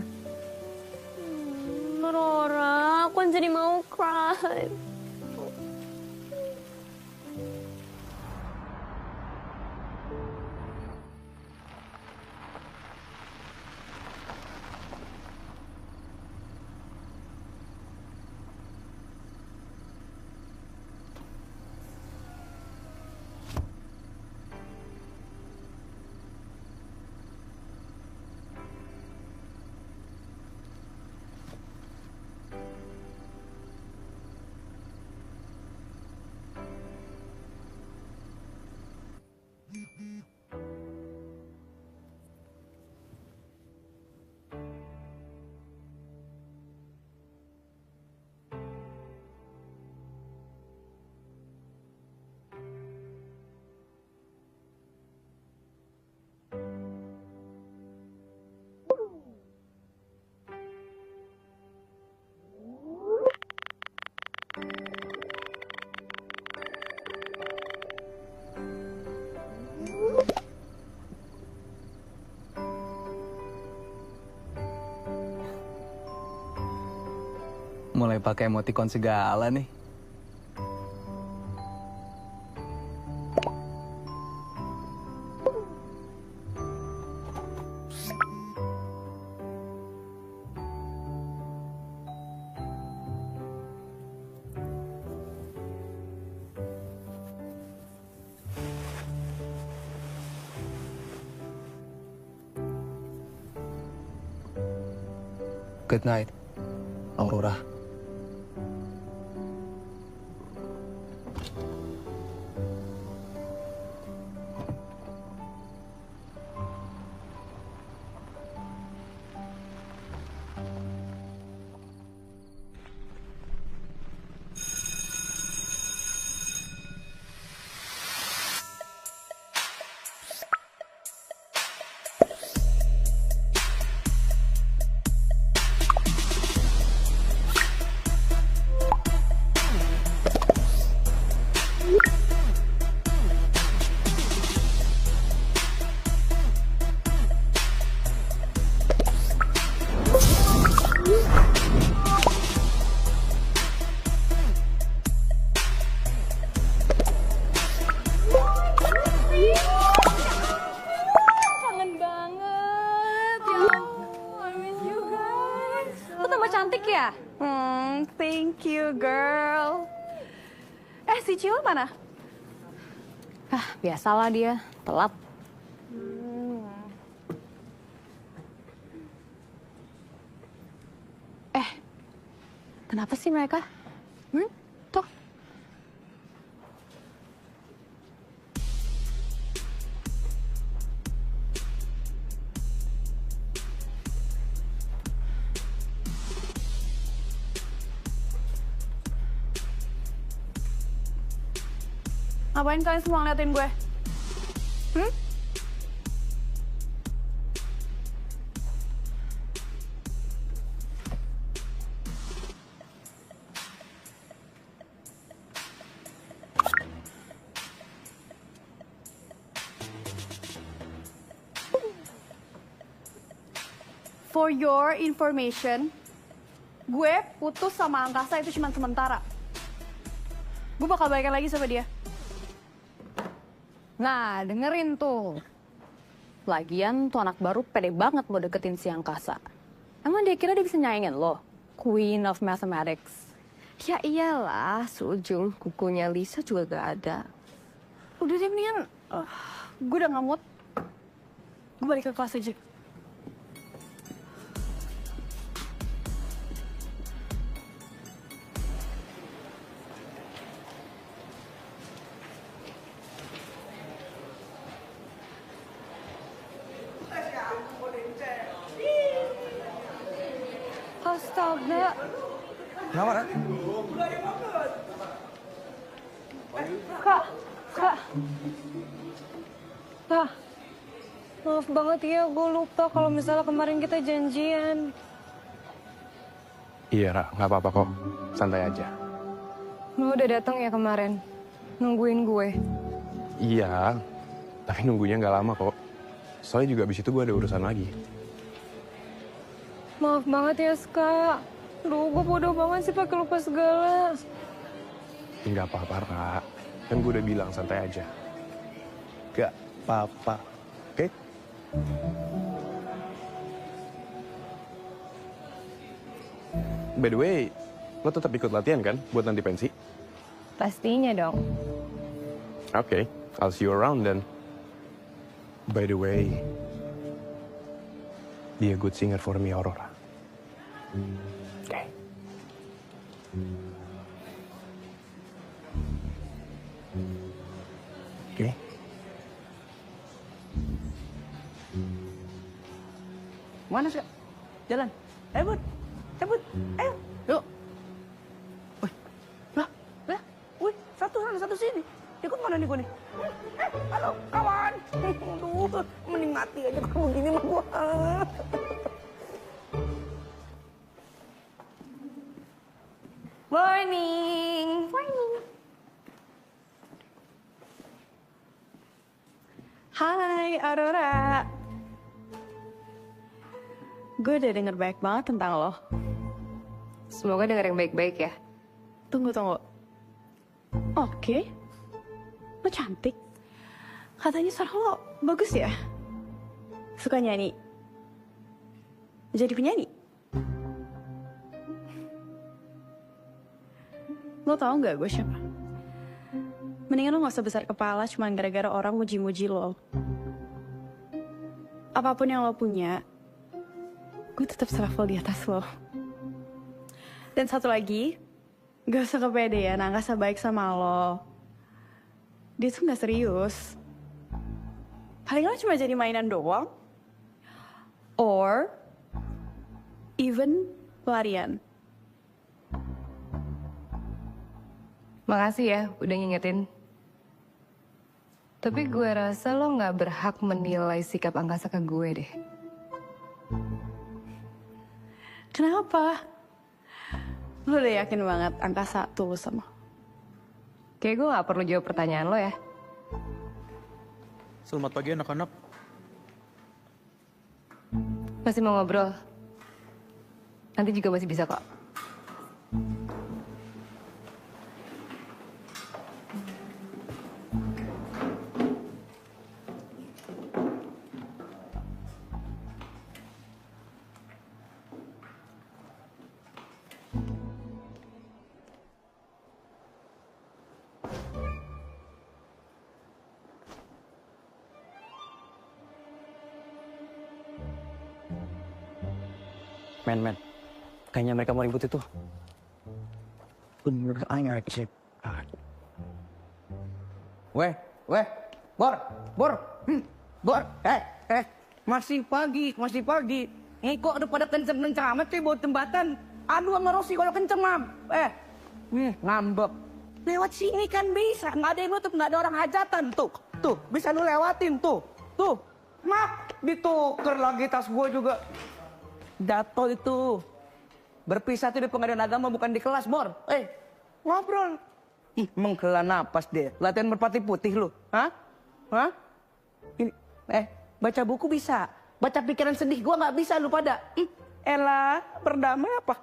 Rora, aku jadi mau cry. Mulai pakai emoticon segala nih. Good night, Aurora. Kangen banget. Ya ampun, I miss you guys. Lo tambah cantik ya? Thank you, girl. Si Cil mana? Biasalah dia, telat. Kenapa sih mereka? Tuh. Ngapain kalian semua ngeliatin gue? For your information, gue putus sama Angkasa itu cuma sementara. Gue bakal balikan lagi sama dia. Nah, dengerin tuh. Lagian tuh anak baru pede banget mau deketin si Angkasa. Emang dia kira dia bisa nyaingin lo? Queen of Mathematics. Ya iyalah, seujung kukunya Lisa juga gak ada. Udah deh mendingan, gue udah gak mood. Gue balik ke kelas aja. Astaga. Kenapa, Ra? Kak. Maaf banget ya, gue lupa kalau misalnya kemarin kita janjian. Iya, Ra, nggak apa-apa kok. Santai aja. Lo udah datang ya kemarin, nungguin gue. Iya, tapi nunggunya nggak lama kok. Soalnya juga abis itu gue ada urusan lagi. Maaf banget ya, Ska. Duh, gue bodoh banget sih pakai lupa segala. Nggak apa-apa, Ra. Kan gue udah bilang santai aja. Gak apa-apa, oke? By the way, lo tetap ikut latihan kan buat nanti pensi? Pastinya dong. Oke, I'll see you around then. By the way, be a good singer for me, Aurora. Okay. Okay. Mana sih? Jalan. Bud. Bud. Ayo. Yuk. Wih. Lah. Wih, satu sana, satu sini. Ikut mana nih gue nih? Halo, kawan. Aduh, mending mati aja kalau begini mah gua. Morning. Hai, Aurora. Gue udah denger banyak banget tentang lo. Semoga denger yang baik-baik ya. Tunggu. Oke. Lo cantik. Katanya suara lo bagus ya? Suka nyanyi? Jadi penyanyi? Lo tau gak gue siapa? Mendingan lo gak usah besar kepala cuma gara-gara orang muji-muji lo. Apapun yang lo punya, gue tetap selevel di atas lo. Dan satu lagi, gak usah kepedean, Angkasa baik sama lo. Dia tuh gak serius. Paling lo cuma jadi mainan doang. Or even pelarian. Makasih ya udah ngingetin. Tapi gue rasa lo gak berhak menilai sikap Angkasa ke gue deh. Kenapa? Lo udah yakin banget Angkasa tulus sama? Kayak gue gak perlu jawab pertanyaan lo ya. Selamat pagi anak-anak. Masih mau ngobrol? Nanti juga masih bisa kok. Men. Kayaknya mereka mau ribut itu. Bener, I ngecek. Weh, Bor, masih pagi. Kok udah pada kenceng-kenceng amat sih buat jembatan. Aduh sama Rosi kalau kenceng, Mam. Ngambek. Lewat sini kan bisa, nggak ada yang nutup, nggak ada orang hajatan. Tuh, bisa lu lewatin, tuh. Mak, dituker lagi tas gua juga. Jatuh itu. Berpisah tuh di pengadilan agama bukan di kelas, Bor. Ngobrol. Menghela napas deh. Latihan merpati putih lu. Hah? Ini, baca buku bisa. Baca pikiran sedih gua nggak bisa lu pada. Elah, berdamai apa?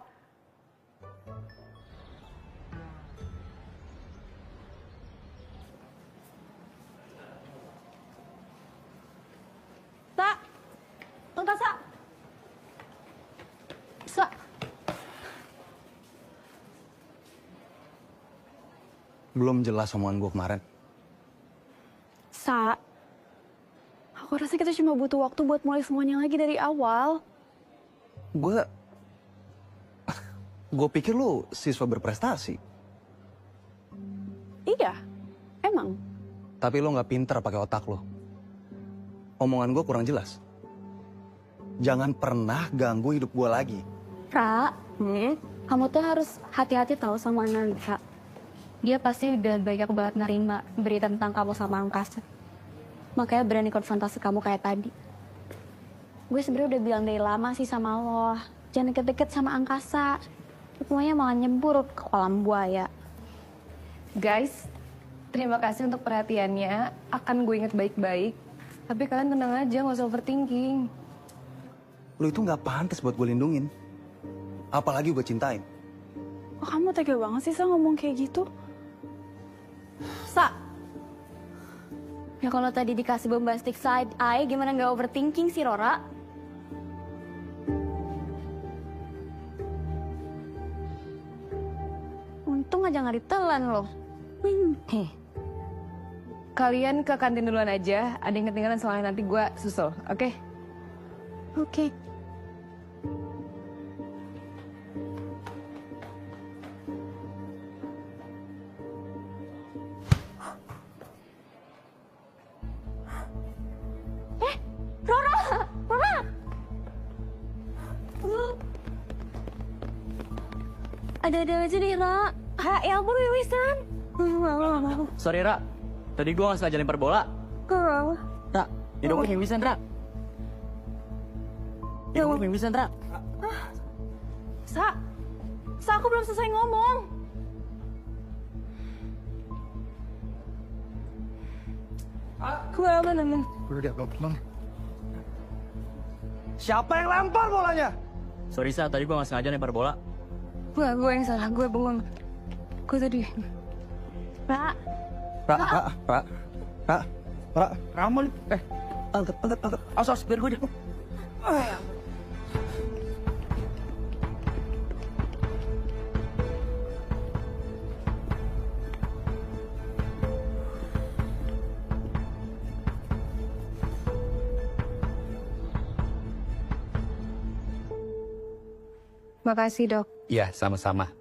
Angkasa. Sa. Belum jelas omongan gue kemarin. Sa, aku rasa kita cuma butuh waktu buat mulai semuanya lagi dari awal. Gue pikir lu siswa berprestasi. Iya, emang. Tapi lo nggak pinter pakai otak lo. Omongan gue kurang jelas. Jangan pernah ganggu hidup gue lagi. Ra, kamu tuh harus hati-hati tahu sama Analisa. Dia pasti udah banyak banget nerima berita tentang kamu sama Angkasa. Makanya berani konfrontasi kamu kayak tadi. Gue sebenarnya udah bilang dari lama sih sama lo, jangan deket-deket sama Angkasa. Semuanya malah nyebur ke kolam buaya. Guys, terima kasih untuk perhatiannya. Akan gue inget baik-baik. Tapi kalian tenang aja, gak usah overthinking. Lo itu nggak pantas buat gue lindungin. Apalagi gue cintain. Kok kamu tega banget sih Sa ngomong kayak gitu? Sa, ya kalau tadi dikasih bombastic side eye, gimana nggak overthinking sih Rora? Untung aja nggak ditelan loh. Kalian ke kantin duluan aja. Ada yang ketinggalan soalnya nanti gue susul, oke? Oke. Rora! Ada-ada aja nih, Ra. Ya ampun, Wiwisan. Sorry, Ra. Tadi gue gak sengaja lempar bola. Ra, hidung gue pingsan, Ra. Hidung gue pingsan, Ra. Sa, aku belum selesai ngomong. Udah dianggap teman. Siapa yang lempar bolanya? Sorry, Sa. Tadi gue gak sengaja lempar bola. Gue yang salah, gue bengong. Gue tadi... Ra. Ramon. Angkat. Awas, biar gue deh. Makasih, Dok. Iya, sama-sama.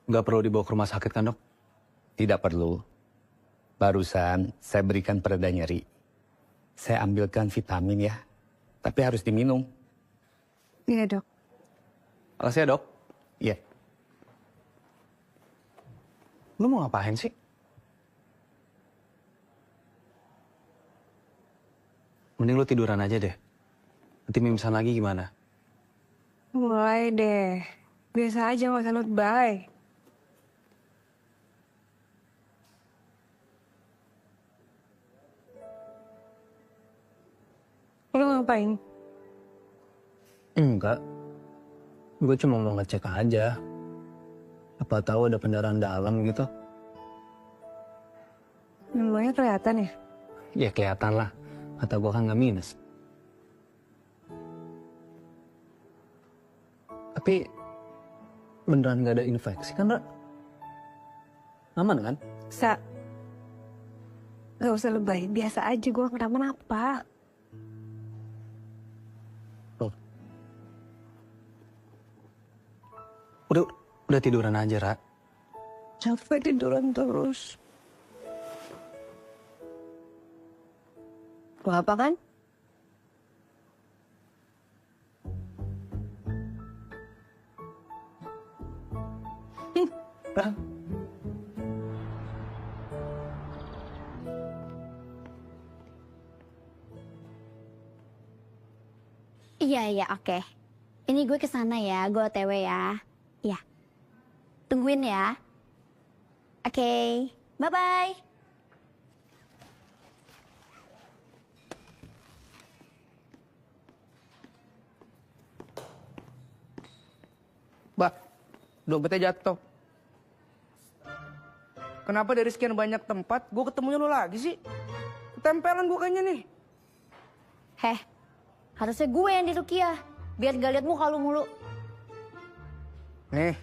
Nggak perlu dibawa ke rumah sakit kan, Dok? Tidak perlu. Barusan saya berikan pereda nyeri. Saya ambilkan vitamin ya. Tapi harus diminum. Iya, Dok. Makasih ya, Dok. Iya. Lu mau ngapain sih? Mending lu tiduran aja deh. Nanti mimisan lagi gimana? Mulai deh. Biasa aja, gak usah lebay. Lu ngapain? Enggak. Gue cuma mau ngecek aja. Apa tahu ada pendarahan dalam gitu. Memangnya kelihatan ya? Ya kelihatan lah. Kata gue kan nggak minus. Tapi beneran nggak ada infeksi kan, Ra? Aman kan? Gak usah lebay. Biasa aja, gue kenapa-napa. Udah tiduran aja, Ra. Capek tiduran terus. Lu apa kan? Iya, oke. Ini gue kesana ya, gue OTW ya. Iya. Tungguin ya. Oke, bye-bye. Bah, dompetnya jatuh. Kenapa dari sekian banyak tempat, gue ketemunya lo lagi sih? Ketempelan gue kayaknya nih. Heh, harusnya gue yang di Rukiah. Biar gak liat muka lu mulu. Nih,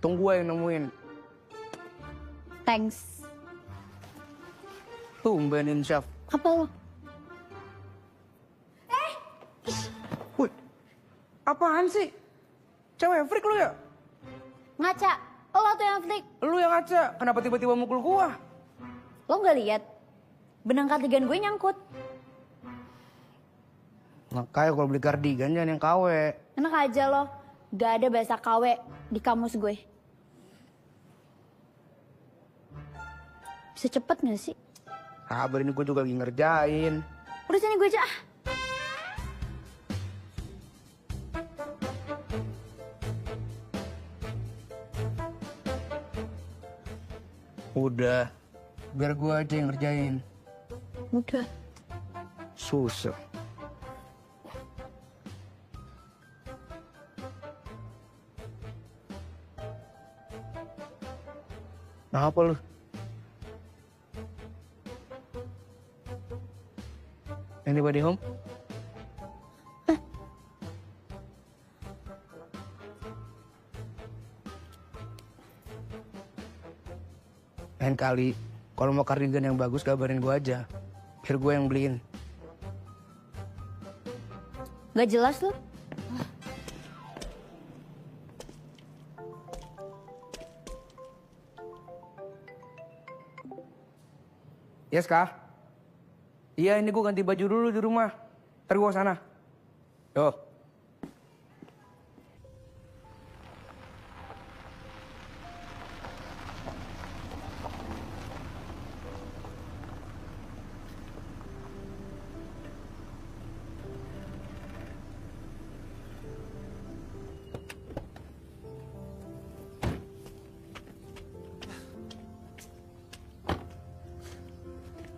tunggu gue yang nemuin. Thanks. Tumbenin, Syaf. Apa lo? Wih, apaan sih? Cewek freak lu ya? Ngaca, lo tuh yang freak. Lu yang ngaca, kenapa tiba-tiba mukul gua? Lo gak lihat? Benang kardigan gue nyangkut. Makanya kalau beli kardigan jangan yang KW. Enak aja lo, gak ada bahasa KW di kamus gue. Bisa cepet gak sih? Sabar, ini gue juga lagi ngerjain. Udah sini gue aja ah. Udah, biar gue aja yang ngerjain. Udah. Susah. Nah, apa lu? Anybody home? Lain kali, kalau mau kardigan yang bagus kabarin gue aja. Biar gue yang beliin. Gak jelas lo. Yes, Kak? Iya, ini gue ganti baju dulu di rumah. Ntar gue sana. Yo.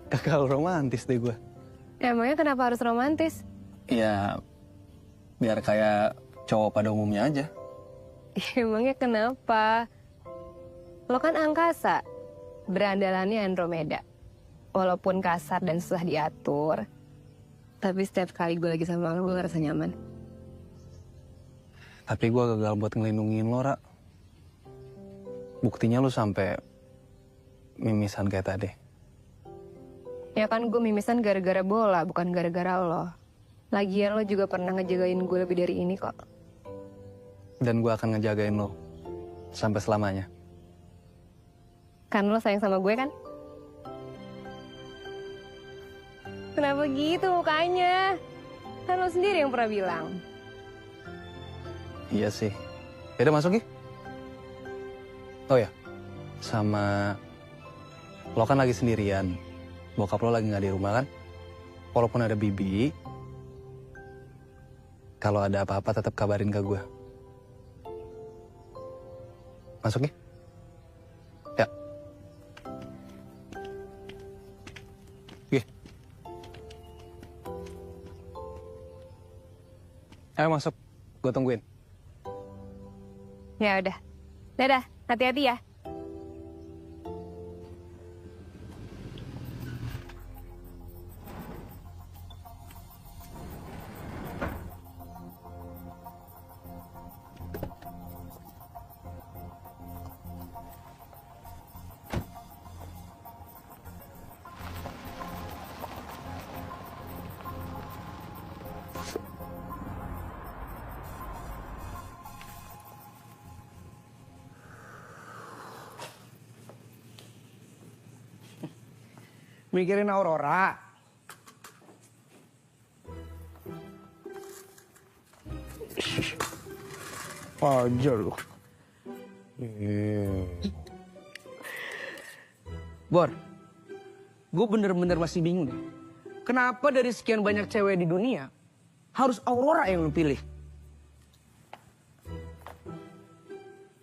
Kakak romantis deh gue. Emangnya kenapa harus romantis? Ya, biar kayak cowok pada umumnya aja. Emangnya kenapa? Lo kan angkasa, berandalannya Andromeda. Walaupun kasar dan susah diatur, tapi setiap kali gue lagi sama lo, gue ngerasa nyaman. Tapi gue gagal buat ngelindungin lo, Ra. Buktinya lo sampai mimisan kayak tadi. Ya kan gue mimisan gara-gara bola, bukan gara-gara lo. Lagian lo juga pernah ngejagain gue lebih dari ini kok. Dan gue akan ngejagain lo sampai selamanya. Kan lo sayang sama gue kan? Kenapa gitu mukanya? Kan lo sendiri yang pernah bilang. Iya sih. Yaudah masuk, Gi. Oh ya, sama lo kan lagi sendirian. Bokap lo lagi nggak di rumah kan? Walaupun ada Bibi, kalau ada apa-apa tetap kabarin ke gue. Masuk, Gi. Ya. Gi. Ayo masuk, gue tungguin. Ya udah. Dadah, hati-hati ya. Mikirin Aurora. Aja lu. Bor, gue bener-bener masih bingung deh. Kenapa dari sekian banyak cewek di dunia, harus Aurora yang lu pilih?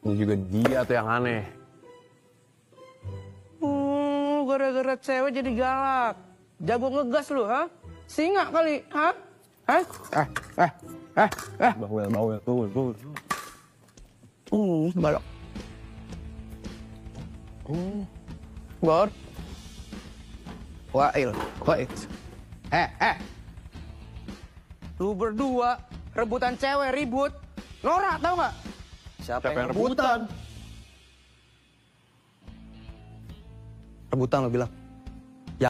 Ini juga dia tuh yang aneh. Gara-gara cewek jadi galak. Jago ngegas lu, ha? Singa kali, ha? Hah? Bawel. Balok. Bor. Wail. Lu berdua rebutan cewek ribut. Norak tau nggak? Siapa yang rebutan? Rebutan lo bilang. Ya.